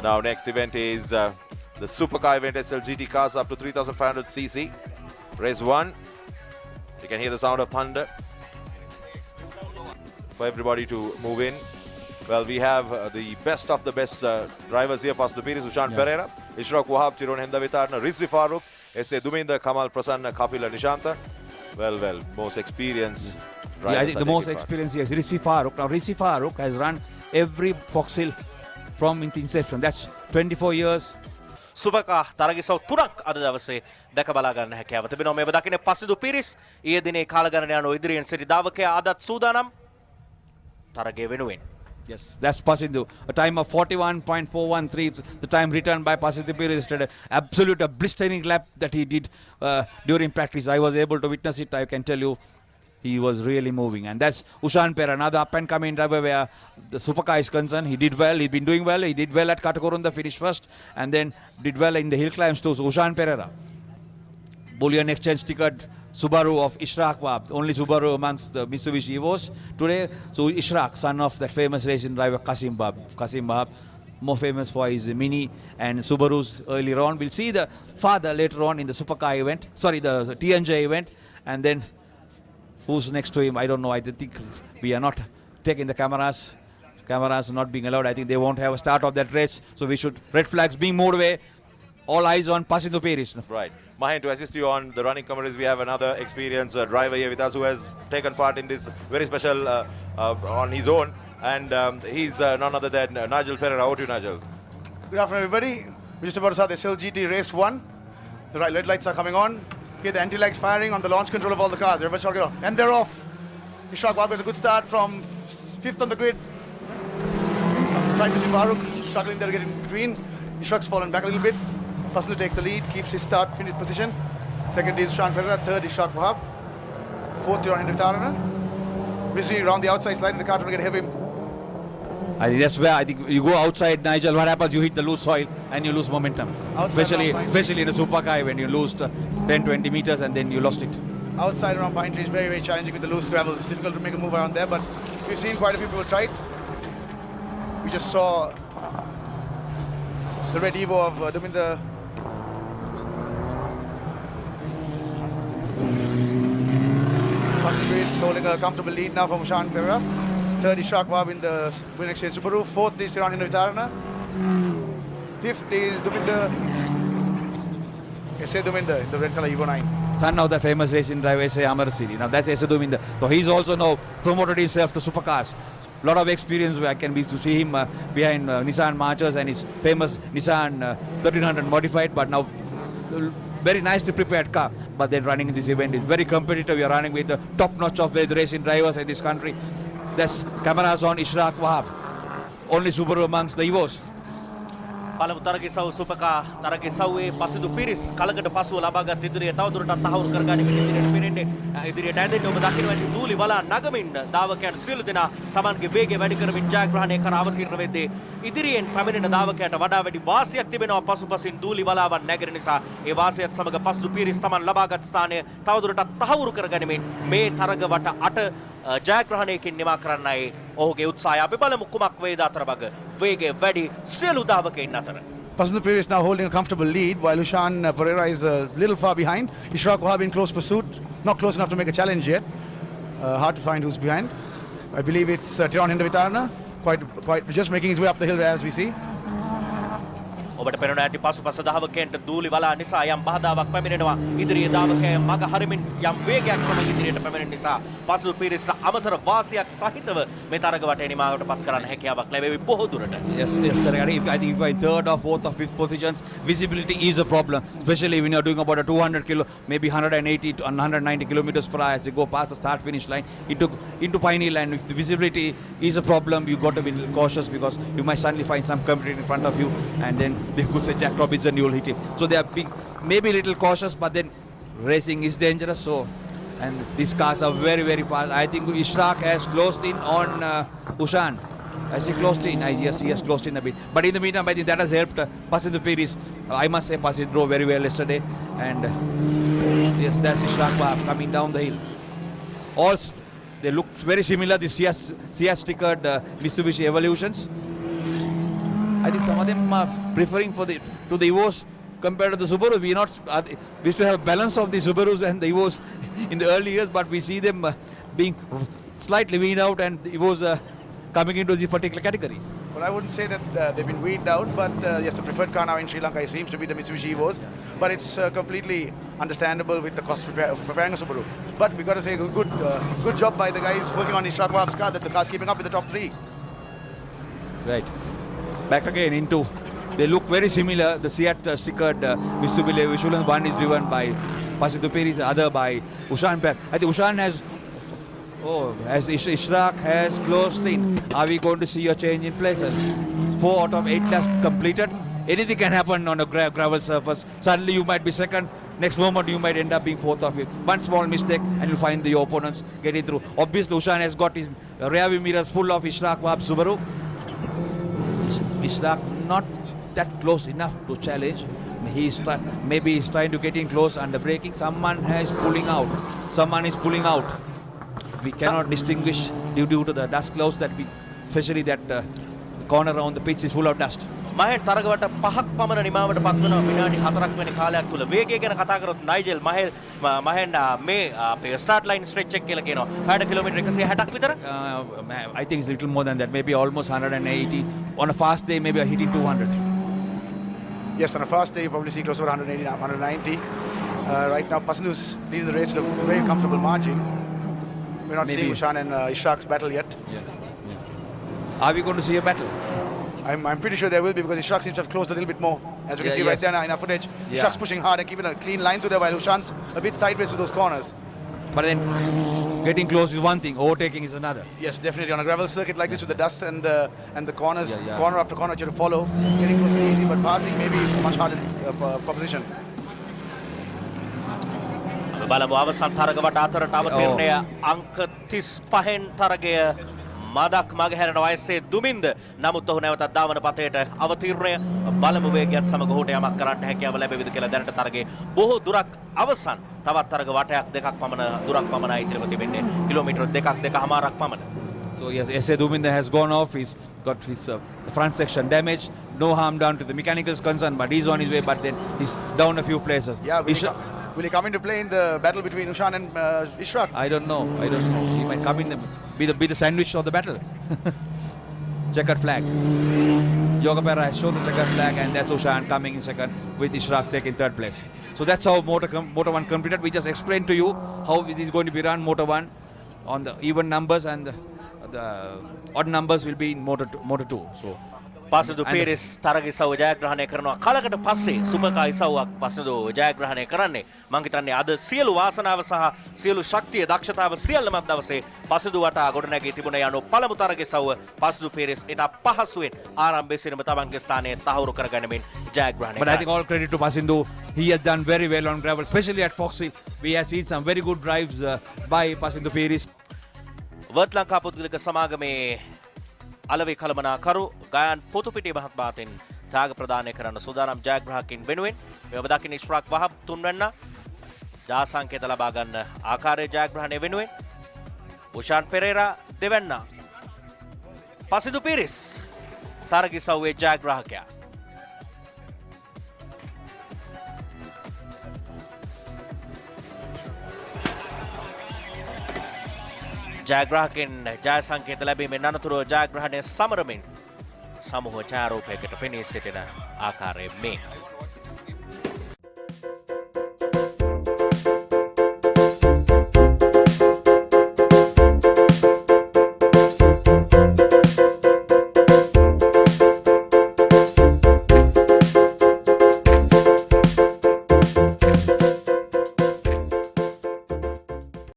Now next event is the supercar event, SLGT cars up to 3500cc. Race 1. You can hear the sound of thunder. For everybody to move in. Well, we have the best of the best drivers here. Pastor Piris, Ushan Pereira, Ishraq Wahab, Chiron Hendavitarna, Rizvi Farooq, S.A. Duminda, Kamal Prasanna, Kapila Nishanta. Well, most experienced drivers. I think the most experienced here is Rizvi Farooq. Now, Rizvi Farooq has run every foxhill from its inception. That's 24 years. සුබකා තරගිසව් තුනක් අද දවසේ දැක බලා ගන්න හැකියාව තිබෙනවා. මේ දකින්නේ පසිදු පිරිස් ඊයේ දිනේ කාලගණන යන ඉදිරියෙන් සිටි ධාවකයා අදත් සූදානම් තරගය වෙනුවෙන්. Yes, that's Pasidhu. A time of 41.413, the time returned by Pasidhu Piris yesterday. Absolute a blistering lap that he did during practice. I was able to witness it. I can tell you, he was really moving. And that's Ushan Pereira, another up-and-coming driver where the supercar is concerned. He did well. He's been doing well. He did well at Katakurunda, finished first, and then did well in the hill climbs too. So Ushan Pereira, bullion exchange ticket. Subaru of Ishraq Wahab, only Subaru amongst the Mitsubishi Evos today. So Ishraq, son of that famous racing driver Qasim Wahab, more famous for his Mini and Subarus earlier on. We'll see the father later on in the supercar event, the TNJ event, and then who's next to him, I don't know. I think we are not taking the cameras. Cameras not being allowed. I think they won't have a start of that race. So we should, red flags being moved away. All eyes on Pasidhu Piris. Right. Mahen, to assist you on the running commentaries, we have another experienced driver here with us who has taken part in this very special on his own. And he's none other than Nigel Pereira. Over to you, Nigel. Good afternoon, everybody. We're just about to start the SLGT Race 1. The red lights are coming on. Okay, the anti-lights firing on the launch control of all the cars. Everybody's shot it off. And they're off. Ishraq Wahab has a good start from 5th on the grid. Trying to see Farooq struggling there, getting in between. Ishraq's fallen back a little bit. Pasidhu takes the lead, keeps his start, finish position. Second is Ushan Pereira, third is Ishraq Wahab. Fourth, Chiron Hendavitarna. Rizvi around the outside, sliding the car to get heavy. I think that's where you go outside, Nigel. What happens? You hit the loose soil and you lose momentum. Especially in the supercar when you lose 10-20 meters and then you lost it. Outside around Pine Tree is very, very challenging with the loose gravel. It's difficult to make a move around there, but we've seen quite a few people try it. We just saw the red Evo of Duminda. Holding a comfortable lead now from Ushan Pereira. Third is Ishraq Wahab in the win exchange Subaru. Fourth is Chiron Hendavitarna. Fifth is Duminda. S.A. Duminda in the red color Evo 9. Son of the famous racing driver S.A. Amarasiri. Now that's S.A. Duminda. So he's also now promoted himself to supercars. Lot of experience where I can be to see him behind Nissan Marchers and his famous Nissan 1300 modified, but now very nicely prepared car. But then running in this event is very competitive. We are running with the top notch of the racing drivers in this country. That's cameras on Ishraq Wahab. Only Subaru amongst the Evos. පළමු තරගිසව් සුපකා තරගිසව්වේ පසිදු පිරිස් කලකට පසුව ලබාගත් ඉදිරිය තවදුරටත් තහවුරු කරගනිමින් ඉදිරියට පෙරෙන්නේ ඉදිරියට ඇදෙන්න ඔබ දකින්න ඇති දූලි බලා නගමින් ධාවකයන් සියලු දෙනා Tamanගේ වේගය වැඩි කරමින් ජයග්‍රහණය කර අවතීර්ණ වෙද්දී ඉදිරියෙන් පැමිණෙන ධාවකයාට වඩා වැඩි වාසියක් තිබෙනවා පසුපසින් දූලි බලාවන් නැගෙන නිසා ඒ වාසියත් සමග පසිදු පිරිස් Taman ලබාගත් ස්ථානය තවදුරටත් තහවුරු කරගනිමින් මේ තරග වට 8 ජයග්‍රහණයකින් නිමා කරන්නයි ඔහුගේ උත්සාහය. අපි බලමු කුමක් වේද අතර වග වේගය වැඩි සියලු ධාවකයන් අතර. Pasidhu Piris now holding a comfortable lead while Ushan Pereira is a little far behind. Ishraq Wahab in close pursuit, not close enough to make a challenge yet. Hard to find who's behind. I believe it's Chiron Hendavitarna, quite just making his way up the hill as we see. ඔබට පෙනුන ඇති පසුපස ධාවකයන්ට දූලි වලා නිසා යම් බාධාවක් පැමිණෙනවා. ඉදිරියේ ධාවකයන් මග හරිමින් යම් වේගයක් සමග ඉදිරියට පැමිණෙන නිසා පසුදු පිරිසට අමතර වාසියක් සහිතව මේ තරග වටේ නිමාවට පත් කරන්න හැකියාවක් ලැබෙවි බොහෝ දුරට. Yes, correct. I think if by third or fourth or fifth positions, visibility is a problem, especially when you're doing about a 200 kilo, maybe 180 to 190 kilometers per hour as you go past the start-finish line into Pine Hill, and if the visibility is a problem, you got to be cautious because you might suddenly find some competitor in front of you, and then they could say Jack Robinson, you will hit him. So they are being maybe a little cautious, but then racing is dangerous. So, and these cars are very, very fast. I think Ishraq has closed in on Ushan. Has he closed in? Yes, he has closed in a bit. But in the meantime, I think that has helped Pasidhu Piris. I must say Pasidhu drove very well yesterday. And yes, that's Ishraq Wahab coming down the hill. All they look very similar, the Cia stickered Mitsubishi Evolutions. I think some of them are preferring to the Evos compared to the Subarus. We used to have balance of the Subarus and the Evos in the early years, but we see them being slightly weaned out, and the Evos coming into this particular category. Well, I wouldn't say that they've been weeded out, but yes, the preferred car now in Sri Lanka seems to be the Mitsubishi Evos. But it's completely understandable with the cost of preparing a Subaru. But we've got to say, good job by the guys working on Ishraq Wahab's car, that the car's keeping up with the top three. Right. Back again into, they look very similar. The Seat stickered Mitsubishi, one is driven by Pasitu Piris, the other by Ushan Pet. I think Ushan has, as Ishraq has closed in. Are we going to see a change in places? 4 out of 8 laps completed. Anything can happen on a gravel surface. Suddenly you might be second. Next moment you might end up being fourth of it. One small mistake and you'll find the opponents getting through. Obviously Ushan has got his rear view mirrors full of Ishraq Wahab Subaru. Ishraq not that close enough to challenge. Maybe he's trying to get in close under braking. Someone is pulling out. We cannot distinguish due to the dust clouds especially that the corner around the pitch is full of dust. මහෙන් තරගවට 5ක් පමණ නිමාවට පත් වෙනවා විනාඩි 4ක් වෙන කාලයක් තුල. වේගය ගැන කතා කරොත් නයිජල් මහෙන් මේ අපේ ස්ටාර්ට් ලයින් ස්ට්‍රෙච් එක කියලා කියනවා. 60 කිලෝමීටර් 160ක් විතර. I think it's a little more than that, maybe almost 180. On a fast day maybe hitting 200. Yes, on a fast day you probably see close to 180, 190. Right now Pasandu's leading the race with a very comfortable margin. We're not seeing Ushan and Ishraq's battle yet. Are we going to see a battle? I'm pretty sure there will be, because Ishraq seems to have closed a little bit more. As you can see right there now in our footage, Ishraq's pushing hard and keeping a clean line through there, while Ushan's a bit sideways to those corners. But then getting close is one thing, overtaking is another. Yes, definitely. On a gravel circuit like this with the dust and the corners, corner after corner you have to follow, getting close is easy, but passing maybe is a much harder proposition. බලමු අවසන් තරගවට අතරට අවතීර්ණය අංක 35න් තරගය මදක් මගහැරෙන වයසේ දුමින්ද. නමුත් ඔහු නැවතත් ධාවන පතේට අවතීර්ණය. බලමු වේගයත් සමග ඔහුට යමක් කරන්න හැකියාව ලැබෙවිද කියලා. දැනට තරගයේ බොහෝ දුරක් අවසන්. තවත් තරග වටයක් දෙකක් පමණ දුරක් පමණයි ඉතිරිව තිබෙන්නේ. කිලෝමීටර දෙකමාරක් පමණ. So yes, S.A. Duminda has gone off. He's got his front section damaged. No harm done to the mechanicals concerned, but he's on his way. But then he's down a few places. Yeah, will he come into play in the battle between Ushan and Ishraq? I don't know. He might come in, be the sandwich of the battle. Checkered flag. Yoga Pera has shown the checkered flag, and that's Ushan coming in second with Ishraq taking third place. So that's how Motor 1 completed. We just explained to you how it is going to be run. Motor 1 on the even numbers, and the odd numbers will be in Motor 2. So Pasitu Piris තරග ඉසව්ව ජයග්‍රහණය කරනවා. කලකට පස්සේ super ඉසව්වක් Pasitu ජයග්‍රහණය කරන්නේ. මම හිතන්නේ අද සියලු වාසනාව සහ සියලු ශක්තිය දක්ෂතාව සියල්ලම දවසේ Pasitu වටා ගොඩනැගී තිබුණ යනු පළමු තරග ඉසව්ව Pasitu Piris ඊට පහසුවෙන් ආරම්භයේ සිටම තමන්ගේ ස්ථානය තහවුරු කරගැනීමෙන් ජයග්‍රහණය. But I think all credit to Pasindu. He has done very well on gravel, especially at Foxhill. We have seen some very good drives by Pasindu Piris. Worth Lanka පුද්ගලික සමාගමේ අලවේ කළමනාකරු ගයන් පොතුපිටිය මහත්මයාටින් ත්‍යාග ප්‍රදානය කරන්න සූදානම් ජයග්‍රාහකින් වෙනුවෙන් මෙව දකින්න ඉස්රාක් වහබ් තුන්වැන්න ජා සංකේත ලබා ගන්න ආකාරයේ ජයග්‍රහණය වෙනුවෙන් උෂාන් පෙරේරා දෙවැන්න Pasitu Piris තරග ඉසව්වේ ජයග්‍රාහකයා. ජයග්‍රාහකෙන් ජය සංකේත ලැබීමෙන් අනතුරුව ජයග්‍රහණය සමරමින් සමූහ ඡායාරූපයකට පෙනී සිටින ආකාරයේ මේ